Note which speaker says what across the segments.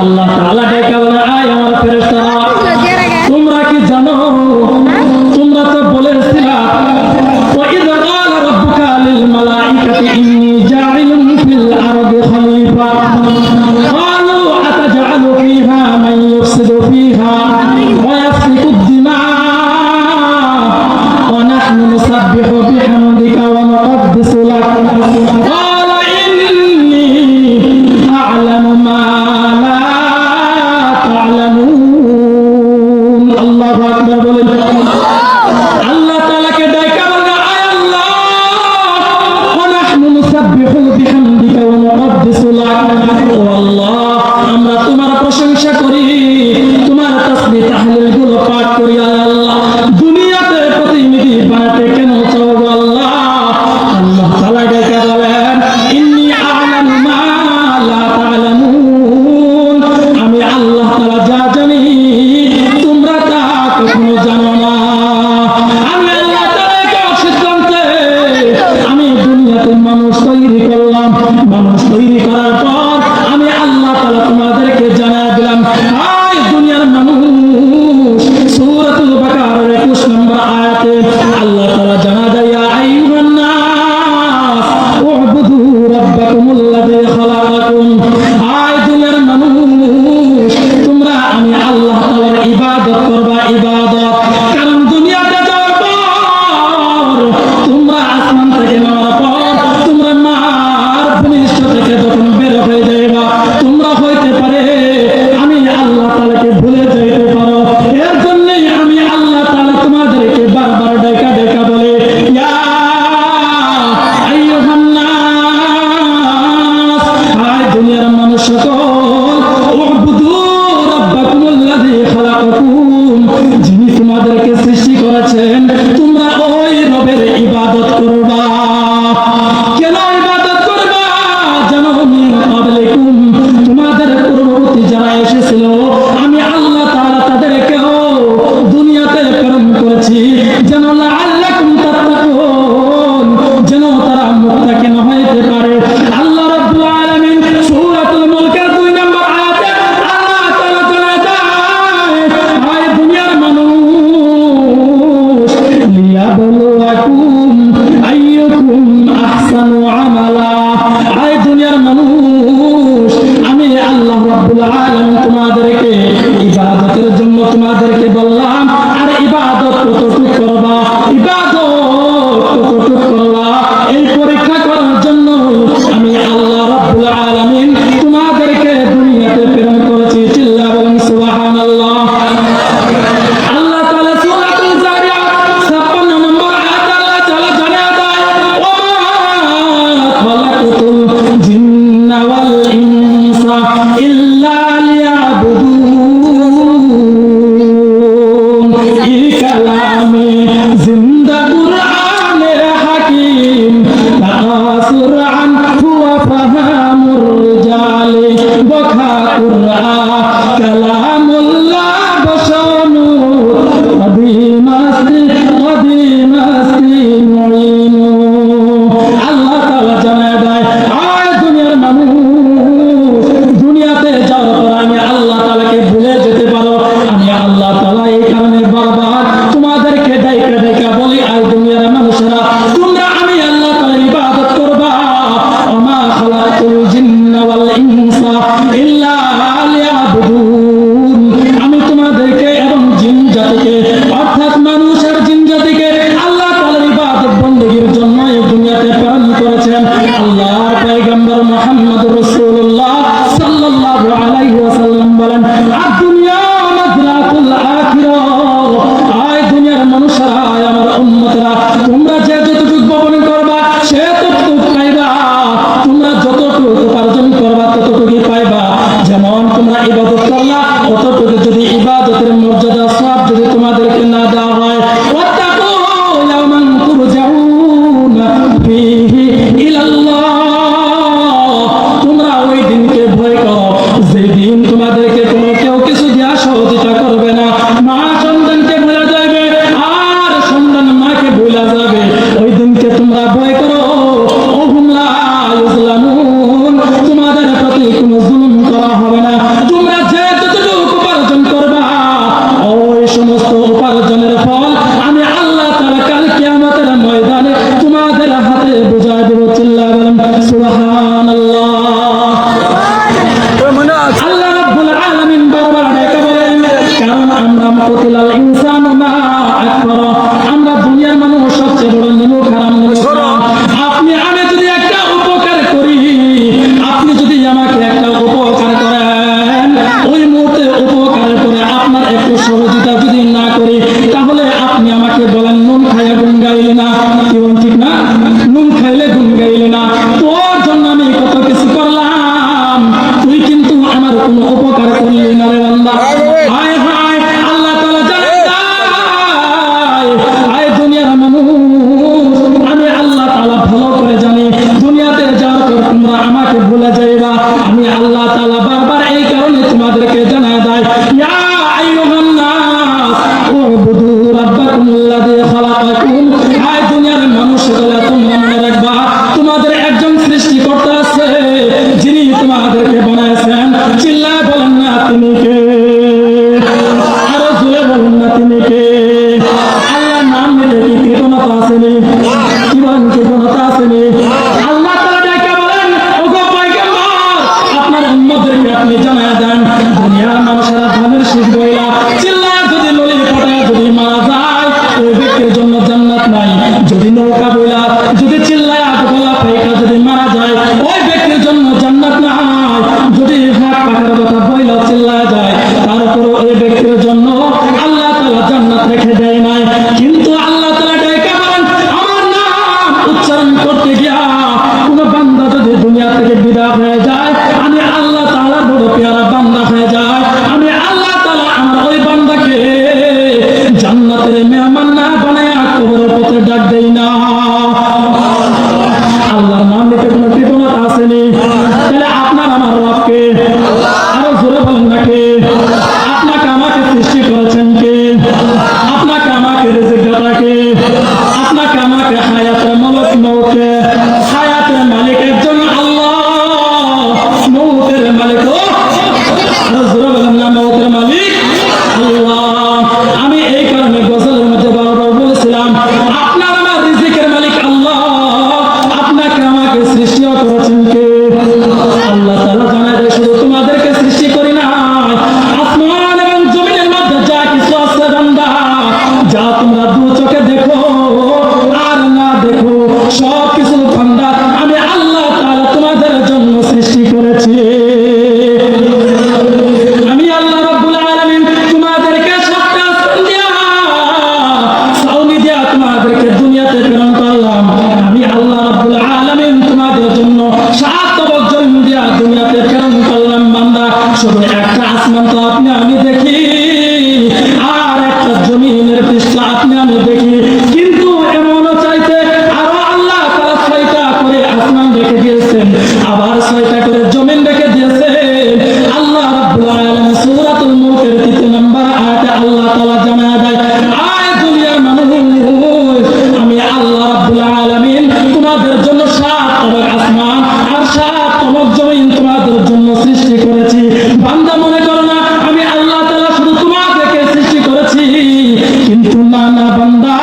Speaker 1: আল্লাহ তাআলা ডাকা বলে আয় আমার ফেরেশতারা তোমরা কি জানো তোমরা তো বলেছিলা وإذ قال ربك للملائكة إني جاعل في الأرض خليفة قالوا أتجعل فيها من يفسد فيها ويسفك الدماء ونحن نسبح بحمدك ونقدس لك قال إني أعلم ما لا تعلمون الله أكبر আল্লাহ তাআলাকে ডাকা বলে আয় আল্লাহ ওয়ানাহনু নুসাব্বিহু বিহামদিকা ওয়া নুকদ্দিসু লাক ও আল্লাহ আমরা তোমার প্রশংসা করি তোমার তাসবিহ তাহলিল গুলো পাঠ করি আয় আল্লাহ দুনিয়াতে প্রতিনিধি বানাতে কেন চাও গো আল্লাহ আল্লাহ তাআলা ডাকা বলেন ইন্নী আ'লামু মা লা তা'লামুন আমি আল্লাহ তাআলা যা জানি তোমরা তা কখনো জানো না মানুষ তৈরি করলাম মানুষ তৈরি করার পর আমি আল্লাহ তাআলা তোমাদেরকে জানাই দিলাম আয় দুনিয়ার মানুষ সূরাতুল বাকারার 21 নম্বর আয়াতে আল্লাহ তাআলা জানা দেয় ইয়া আইয়ুহান নাস উ'বুদু রাব্বাকুমুল্লাযী খালাকাকুম আয় দুনিয়ার মানুষ তোমরা আমি আল্লাহ তাআলার ইবাদত করবা ইবাদত কারণ দুনিয়াতে যাওয়ার পর তোমরা আসমান থেকে নামার পর যখন বের হয়ে যাইবা তোমরা হইতে পারে আমি আল্লাহ তাআলাকে ভুলে যাইতে পারো এর জন্যই আমি আল্লাহ তাআলা তোমাদেরকে বারবার ডাকা ডাকা বলে ইয়া আইয়ুহান নাস হায় দুনিয়ার মানুষ সকল উবুদু রাব্বাকুমুল্লাযী খালাকাকুম যিনি তোমাদেরকে সৃষ্টি করেছেন তোমরা ওই রবের ইবাদত করবা কেন ইবাদত করবা তোমাদের পূর্ববর্তী যারা এসেছিল আমি আল্লাহ তাআলা তাদেরকেও দুনিয়াতে প্রেরণ করেছি যেন লাআল্লাকুম তাত্তাকুন যেন তারা মুত্তাকিন হইতে পারে আল্লাহ রাব্বুল আলামিন সূরাতুল মুলকের 2 নম্বর আয়াতে আল্লাহ তাআলা জানায় হায় দুনিয়ার মানুষ লিয়াবলুয়াকুম আইয়ুকুম আহসানু আমালা হায় দুনিয়ার মানুষ আমি আল্লাহ রাব্বুল আলামিন তোমাদেরকে ইবাদতের জন্য তোমাদেরকে বললাম আর ইবাদত কতটুকু করবা ইবাদত কতটুকু করবা এই পরীক্ষা করার জন্য আমি আল্লাহ রাব্বুল আলামিন তোমাদেরকে দুনিয়াতে প্রেরণ করেছি চিল্লা বলেন সুবহানাল্লাহ আল্লাহ তাআলা সূরাতুল যারিয়াত 56 নম্বর আয়াত আল্লাহ তাআলা জানায় দেয় ওয়া মা খালাকাতুল জিন্না ওয়াল ইনসা ইল্লা লিয়াবুদুন এই কালামে জিন্দা কুরআনে হাকীম তাকাসুর আনহু ওয়া ফাহামুর রিজালি বখা কুরআন কালামুল্লাহ বশানু কদিমাস্তি মুইনু আল্লাহ তাআলা জানায় দেয় আয় দুনিয়ার মানুষ দুনিয়াতে যাওয়ার পর আমি আল্লাহ তাআলাকে ভুলে যেতে পারো আমি আল্লাহ তাআলা এই কারণে বারবার তোমাদেরকে ডাইকা ডাইকা বলি আয় দুনিয়ার মানুষেরা তোমরা আমি আল্লাহ তাআলার ইবাদত করবা ওমা খালাকাতুল জিন্না ওয়াল ইনসা ইল্লা লিয়াবুদুন আমি তোমাদেরকে এবং জিন জাতিকে অর্থাৎ মানুষের জিন জাতিকে আল্লাহ তাআলার ইবাদত বندگির জন্য এই দুনিয়াতে প্রেরণ করেছেন আল্লাহর পয়গম্বর মুহাম্মদুর রাসূলুল্লাহ সাল্লাল্লাহু আলাইহি ওয়াসাল্লাম বলেন আদ-দুনিয়া মাযরাতুল আখিরাহ আয় দুনিয়ার মানুষরা আয় আমার উম্মতরা তোমরা যে যতটুকু বপন করবা সে ততটুকু পাইবা তোমরা যতটুকু উপার্জন করবা ততটুকুই পাইবা যেমন তোমরা ইবাদত করলা ততটুকু যদি ইবাদতের মর্যাদা সওয়াব যদি তোমাদেরকে না দেওয়া হয় ওয়াত্তাকু ইয়াওমান তুরজাউনা ফীহি ইলাল্লাহ তোমরা ওই দিনকে ভয় করো যেদিন তোমাদেরকে কোনো কেউ কিছু দেওয়া সহযোগিতা করবে না মা সন্তানকে ভুলে যাবে আর সন্তান মাকে ভুলে যাবে ওই দিনকে তোমরা ভয় করো ওহুম লা ইউজলামুন তোমাদের প্রতি কোনো জুলুম করা হবে না তোমরা কুতিলাল ইনসানু মা আকফারা, আমরা দুনিয়ার মানুষ সবচেয়ে বড় নিমুখ হারাম আপনি আমি যদি একটা উপকার করি, আপনি যদি আমাকে একটা উপকার করেন, ওই মুহূর্তে উপকারের পরে আপনার একটু সহযোগিতা যদি না করি, তাহলে আপনি আমাকে বলেন নুন খাইয়া গুণ গাইলে না, কি বলেন ঠিক না? নুন খাইলে গুণ গাইলে না, তোর জন্য আমি কত কিছু করলাম, তুই কিন্তু আমার কোনো উপকার করলি না রে বান্দা। হায় হায়, আল্লাহ তাআলা জানেন আয় দুনিয়ার মানুষ, আমি আল্লাহ তাআলা ভালো করে জানি দুনিয়াতে যাওয়ার পর তোমরা আমাকে ভুলে যাইবা। আমি আল্লাহ তাআলা বারবার এই কারণে তোমাদেরকে জানায় দেয়, ইয়া আইয়ুহান নাস উবুদু রাব্বাকুমুল্লাযী খালাকাকুম। আয় দুনিয়ার মানুষগুলো, তোমরা মনে রাখবা তোমাদের একজন সৃষ্টিকর্তা আছে যিনি তোমাদেরকে বানাইছেন। চিল্লায় বলেন না তিনি কে? আরো জোরে বলেন না তিনি কে? আল্লাহর নাম নিলে কি কৃতজ্ঞতা আসেনি? কি বলেন কৃতজ্ঞতা আসেনি? আল্লাহ তাআলা ডেকে বলেন, ওগো পয়গম্বর, আপনার উম্মতদেরকে আপনি জানায় দেন দুনিয়ার মানুষেরা ধানের শীষ বইলা চিল্লায় যদি নলি পড়ে যদি মারা যায়, ওই ব্যক্তির জন্য জান্নাত নাই। যদি নৌকা বইলা যদি চিল্লায় গলা ফেকা যদি মারা যায়, ওই ব্যক্তির জন্য জান্নাত নাই। যদি হাত পাখার কথা বইলা চিল্লায় যায়, তারপর ওই ব্যক্তির জন্য আল্লাহ তাআলা জান্নাত রেখে দেয় নাই। কিন্তু আল্লাহ তাআলা ডেকে বলেন, আমার নাম উচ্চারণ করতে গিয়া কোন বান্দা যদি দুনিয়া থেকে বিদায় হয়ে যায়, আমি আল্লাহ তাআলা বড় পেয়ারা বান্দা হয়ে যায়, আমি আল্লাহ তাআলা আমার ওই বান্দাকে জান্নাতের মেহমান না বানায়া কবরের পথে ডাক দেই না। আল্লাহর নাম নিতে কোনো কৃতজ্ঞতা আসেনি? তাহলে আপনার আমার রবকে আরো জোরে বলেন না কে? আপনাকে আমাকে সৃষ্টি করেছেন কে? আপনাকে আমাকে রিজিক দাতা কে? আপনাকে আমাকে হায়াতের মালিক মৌকে হায়াতের মালিক একজন আল্লাহ, মৌতের মালিক আরো জোরে বলেন না মৌতের মালিক আল্লাহ। আমি এই কারণে গজলের মধ্যে বারবার বলেছিলাম, আপনার আমার রিজিকের মালিক আল্লাহ, আপনাকে আমাকে সৃষ্টিও করেছেন কে? আল্লাহ তাআলা জানায় যে শুধু তোমাদেরকে সৃষ্টি করি না, আসমান এবং জমিনের মধ্যে যা কিছু আছে বান্দা, যা তোমরা দু চোখে দেখো আর না দেখো, সব কিছু বান্দা আমি আল্লাহ তাআলা তোমাদের জন্য সৃষ্টি করেছি। আমি আল্লাহ রাব্বুল আলামিন তোমাদেরকে সাতটা আসমান দিয়া ছাউনি দিয়া তোমাদেরকে দুনিয়াতে প্রেরণ করলাম। আমি আল্লাহ রাব্বুল আলামিন তোমাদের জন্য সাত তবক জমিন দিয়া দুনিয়াতে প্রেরণ করলাম বান্দা। শুধু একটা আসমান তো আপনি আমি দেখি, আর একটা জমিনের পৃষ্ঠ আপনি আমি দেখি, কিন্তু এমনও চাইতে আরো আল্লাহ তাআলা 6টা করে আসমান রেখে দিয়েছেন, আবার 6টা করে জমিন রেখে দিয়েছেন। আল্লাহ রাব্বুল আলামিন সূরাতুল মুলকের 3 নম্বর আয়াতে আল্লাহ তাআলা জানায় দেয়, আয় দুনিয়ার মানুষ, আমি আল্লাহ রাব্বুল আলামিন তোমাদের জন্য 7 তবক আসমান আর 7 তবক জমিন তোমাদের জন্য সৃষ্টি করেছি। বান্দা মনে করো না আমি আল্লাহ তাআলা শুধু তোমাদেরকে সৃষ্টি করেছি, কিন্তু না না বান্দা,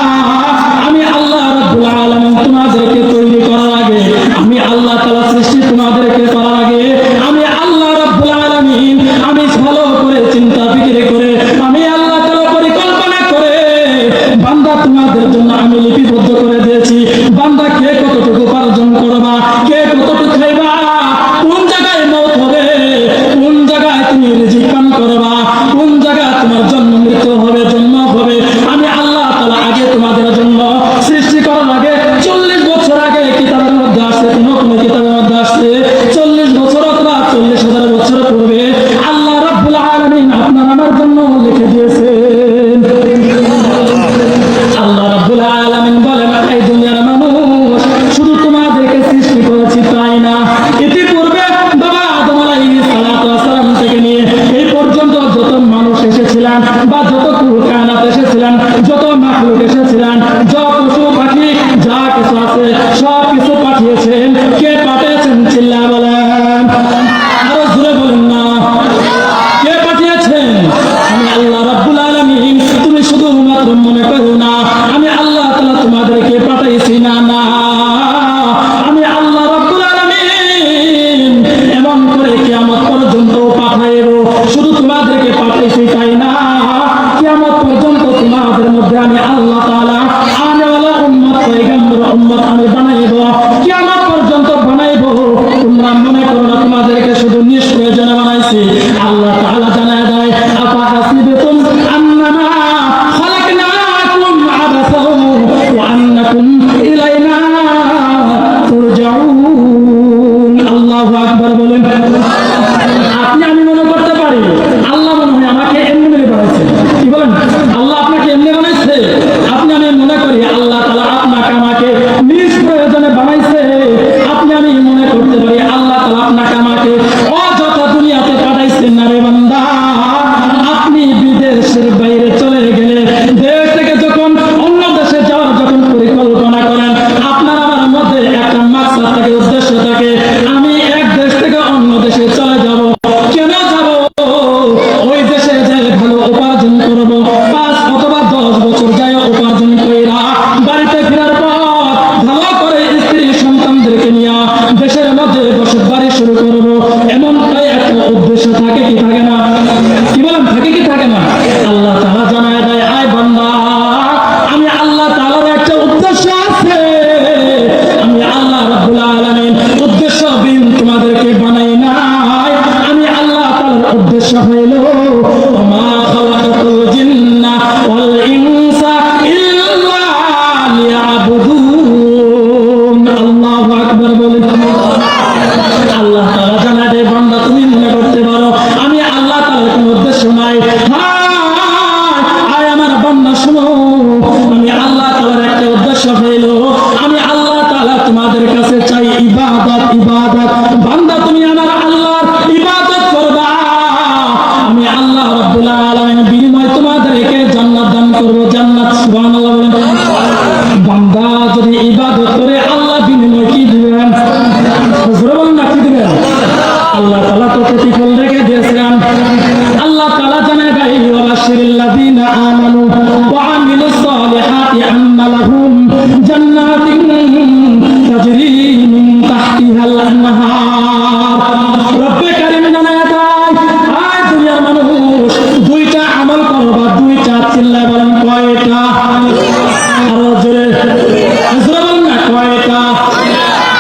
Speaker 1: আমি আল্লাহ রাব্বুল আলামিন তোমাদেরকে তৈরি করার আগে, আমি আল্লাহ তাআলা সৃষ্টি তোমাদেরকে করার আগে, আমি আল্লাহ রাব্বুল আলামিন আমি ভালো করে চিন্তা ফিকির করে, আমি আল্লাহ তাআলা পরিকল্পনা করে বান্দা তোমাদের জন্য আমি লিপিবদ্ধ করে দিয়েছি। বান্দা কে কতটুকু উপার্জন করবা, কে কতটুকু খাইবা, কোন জায়গায় মওত হবে, কোন জায়গায় তুমি রিজিক পান করবা, কোন জায়গায় তোমার জন্ম মৃত্যু হবে, জন্ম হবে, আমি আল্লাহ তাআলা আগে তোমাদের জন্য সৃষ্টি করার আগে 40 বছর আগে কিতাবের মধ্যে আসছে, কোন কিতাবের মধ্যে আসছে 40 বছর অথবা 40,000 বছর পূর্বে আল্লাহ রাব্বুল আলামিন আপনার আমার জন্য লিখে দিয়েছেন। আল্লাহ রাব্বুল আলামিন বলেন, এই দুনিয়ার মানুষ শুধু তোমাদেরকে সৃষ্টি করেছি তাই না, ইতিপূর্বে বাবা আদম আলাইহিস সালাতু ওয়াস সালাম থেকে নিয়ে এই পর্যন্ত যত মানুষ এসেছিলেন বা যত কায়নাত এসেছিলেন, যত মাখলুক এসেছিলেন, যত পশু পাখি যা কিছু আছে সব কিছু পাঠিয়েছেন। কে পাঠিয়েছেন? চিল্লা বলেন, আরো জোরে বলেন না, কে পাঠিয়েছেন? আমি আল্লাহ রাব্বুল আলামিন। তুমি শুধুমাত্র মনে করো না আমি আল্লাহ তাআলা তোমাদেরকে পাঠাইছি, না না, আমি আল্লাহ রাব্বুল আলামিন এমন করে কিয়ামত পর্যন্ত পাঠাইব। শুধু তোমাদেরকে পাঠাইছি তাই না, আল্লাহ তাআলা জানায় দেয় আফা হাসিবতুম আন্নামা খালাকনাকুম আবাসাও ওয়া আন্নাকুম ইলাইনা তুরজাউন। আল্লাহু আকবার বলেন। আপনি আমি মনে করতে পারি আল্লাহ মনে হয় আমাকে এমনি বানাইছে, কি বলেন? আল্লাহ আপনাকে এমনি বানাইছে। আপনি আমি মনে করি আল্লাহ তাআলা আপনাকে আমাকে নিজ প্রয়োজনে বানাইছে। আপনি আমি মনে করতে পারি আল্লাহ তাআলা আপনাকে আমাকে অযথা দুনিয়াতে পাঠাইছেন না রে বান্দা। আপনি বিদেশের বাইরে চলে গেলে দেশ থেকে যখন অন্য দেশে যাওয়ার যখন পরিকল্পনা করেন, আপনার আমার মধ্যে একটা মাকসাদ থাকে, উদ্দেশ্য থাকে, আমি এক দেশ থেকে অন্য দেশে চলে যাব। কেন যাব? ওই দেশে যাই ভালো উপার্জন করব, 5 অথবা 10 বছর যাই উপার্জন কইরা বাড়িতে ফেরার পর ভালো করে স্ত্রী সন্তানদেরকে নিয়ে দেশের মধ্যে বসত বাড়ি শুরু করব। এমনটাই একটা উদ্দেশ্য থাকে কি থাকে না? কি বলেন, থাকে কি থাকে না? আল্লাহ তাআলা জানায় দেয় আয় বান্দা, আমি আল্লাহ তাআলার একটা উদ্দেশ্য আছে। আমি আল্লাহ রাব্বুল আলামিন উদ্দেশ্যবিহীন তোমাদেরকে বানাই নাই। আমি আল্লাহ তাআলার উদ্দেশ্য হইল ওমা খালাকাতুল জিন্না ওয়াল ইনসা ইল্লা লিয়াবুদুন। আল্লাহু আকবার বলেন। আল্লাহ তাআলা জানায় দেয় বান্দা, তুমি মনে করতে পারো আমি আল্লাহ তাআলার কোনো উদ্দেশ্য নাই। আয় আমার বান্দা শোনো, আমি আল্লাহ তাআলার একটা উদ্দেশ্য হইল আমি আল্লাহ তাআলা তোমাদের কাছে চাই ইবাদত। ইবাদত বান্দা, তুমি আমার আল্লাহর ইবাদত করবা। আমি আল্লাহ রাব্বুল আলামিন বিনিময়ে তোমাদেরকে জান্নাত দান করব। জান্নাত, সুবহানাল্লাহ বলেন। বান্দা যদি ইবাদত করে আল্লাহ বিনিময়ে কি দিবেন? হুজুর বলেন না, কি দিবেন? আল্লাহ তাআলা তো প্রতিফল রেখে দিয়েছেন। আল্লাহ তাআলা জানায় ভাই ওয়াবাশশিরিল্লাযীনা আমানু ওয়া আমিলুস সালিহাতি আন্না লাহুম জান্নাতিন তাজরি মিন তাহতিহাল আনহার। রব্বে কারীম জানায় দেয় আয় দুনিয়ার মানুষ, দুইটা আমল করবা। দুইটা, চিল্লায় বলেন কয়টা? আরো জোরে জোরে বলেন না, কয়টা?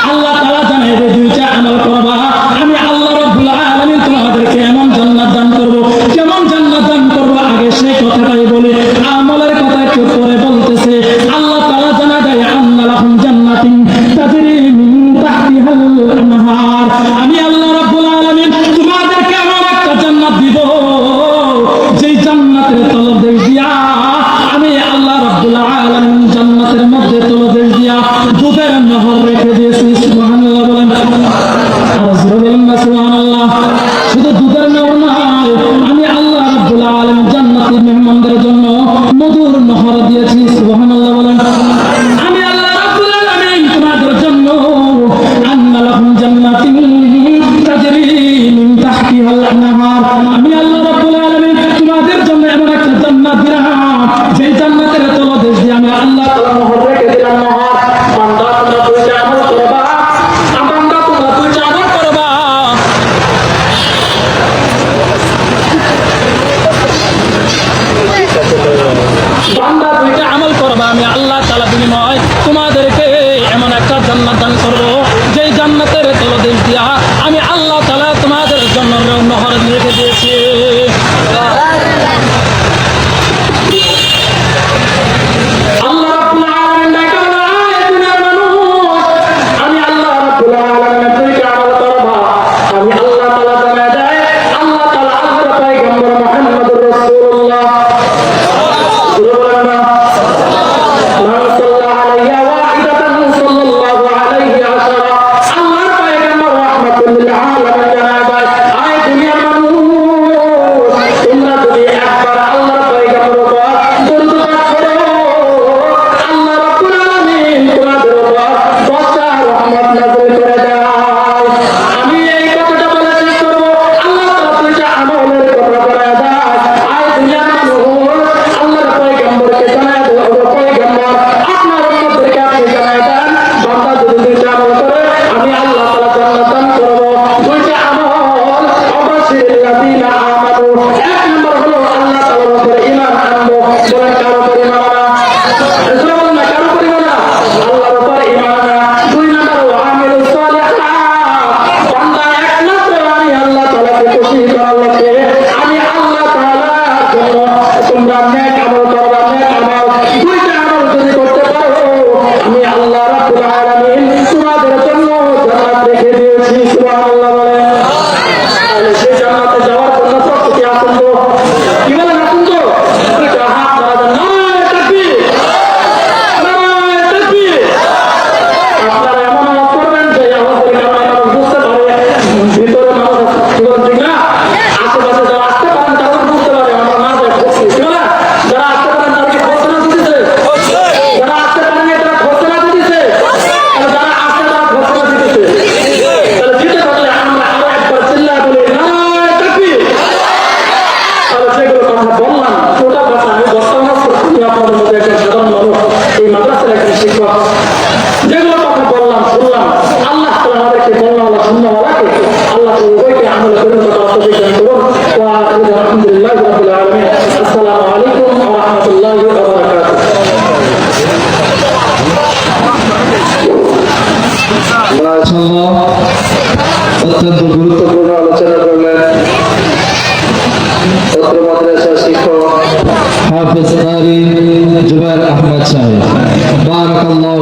Speaker 1: আল্লাহ তাআলা জানায় যে দুইটা আমল করবা। আমি আল্লাহ রাব্বুল আলামিন তোমাদেরকে এমন জান্নাত দান করব। কেমন জান্নাত দান করব? আগে সেই কথাটাই বলি, আমলের কথা একটু পরে বলতেছে। আল্লাহ তাআলা জানায় দেয় আন্না লাহুম জান্নাতিন তাজরি মিন তাহতিহাল আনহার। আমি আল্লাহ রাব্বুল আলামিন তোমাদেরকে এমন একটা জান্নাত দিব, যেই জান্নাতের তলদেশ দিয়া আমি আল্লাহ রাব্বুল আলামিন জান্নাতের মধ্যে তলদেশ দিয়া দুধের নহর রেখে দিয়েছি। সুবহানাল্লাহ বলেন। আর জোরে বলেন না সুবহানাল্লাহ। শুধু দুধের নহর নয়, আমি আল্লাহ রাব্বুল আলামিন জান্নাতি মেহমানদের জন্য মধুর নহর দিয়েছি। সুবহানাল্লাহ বলেন। আমি আল্লাহ রাব্বুল আলামিন তোমাদের জন্য আন্না লাহুম জান্নাতিন তাজরি মিন তাহতিহাল আনহার। আমি আল্লাহ রাব্বুল আলামিন তোমাদের জন্য এমন একটা জান্নাত দিলাম, যেই জান্নাতের তলদেশ দিয়ে আমি আল্লাহ তাআলা নহর রেখে দিলাম। নহর বান্দা, তোমরা দুইটা আমল করবা। বান্দা, তোমরা দুইটা আমল করবা। বান্দা, দুইটা আমল করবা। আমি আল্লাহ তাআলা বিনিময় তোমাদেরকে এমন একটা জান্নাত দান করব, যেই জান্নাতের তলদেশ দিয়া আমি আল্লাহ তাআলা তোমাদের জন্য নহর রেখে দিয়েছি। আল্লাহ রাব্বুল আলামিন ডাকে বলে দুনিয়ার মানুষ, আমি আল্লাহ রাব্বুল আলামিন দুইটা আমল করবা। আমি আল্লাহ তাআলা জানায় দেয় আল্লাহ তাআলা আল্লাহর পয়গম্বর মুহাম্মদুর রাসূলুল্লাহ খুশি করার লক্ষ্যে
Speaker 2: তোমরা নেক আমল করবা, নেক আমল, দুইটা আমল যদি করতে পারো আমি আল্লাহ রাব্বুল আলামিন তোমাদের জন্য জান্নাত রেখে দিয়েছি। সুবহানাল্লাহ বলেন। তাহলে সেই জান্নাতে যাওয়ার জন্য প্রস্তুতি আছেন তো? কি বলেন, আছেন তো? দুইটা হাত নাড়াবেন, নারায়ে তাকবীর, নারায়ে তাকবীর। আপনারা এমন আওয়াজ করবেন যে আমাদের কারণে মানুষ বুঝতে পারে ভিতরে মানুষ আছে। কি বলেন, ঠিক না? আশেপাশে যারা আসতে পারেন তারা বুঝতে পারে আমরা না যাই বলছি, কি বলেন? যারা আসতে পারেন তারা কি ঘোষণা দিতেছে? যারা আসতে পারেন তারা ঘোষণা দিতেছে? আর যারা আসতে তারা ঘোষণা দিতেছে। তাহলে দিতে পারলে আমরা আরো একবার চিল্লায় বলি, নারায়ে তাকবীর। তাহলে যেগুলো কথা বললাম ওটা কথা আমি বর্তমান করছি, আপনাদের মধ্যে একটা সাধারণ মানুষ, এই মাদ্রাসার একজন শিক্ষক, যেগুলো কথা বললাম শুনলাম, আল্লাহ তাআলা আমাদেরকে বললাওয়ালা শুননাওয়ালাকে আল্লাহ উভয়কে আমলে পরিণত করার তৌফিক দান করুন। ওয়া আখিরু আলহামদুলিল্লাহি রাব্বিল আলামিন। আসসালামু আলাইকুম ওয়া রাহমাতুল্লাহি ওয়া বারাকাতুহু।
Speaker 3: মাশাআল্লাহ, অত্যন্ত গুরুত্বপূর্ণ আলোচনা করলেন অত্র মাদ্রাসার শিক্ষক হাফেজ কারি জুবায়ের আহমদ সাহেব। বারাকাল্লাহু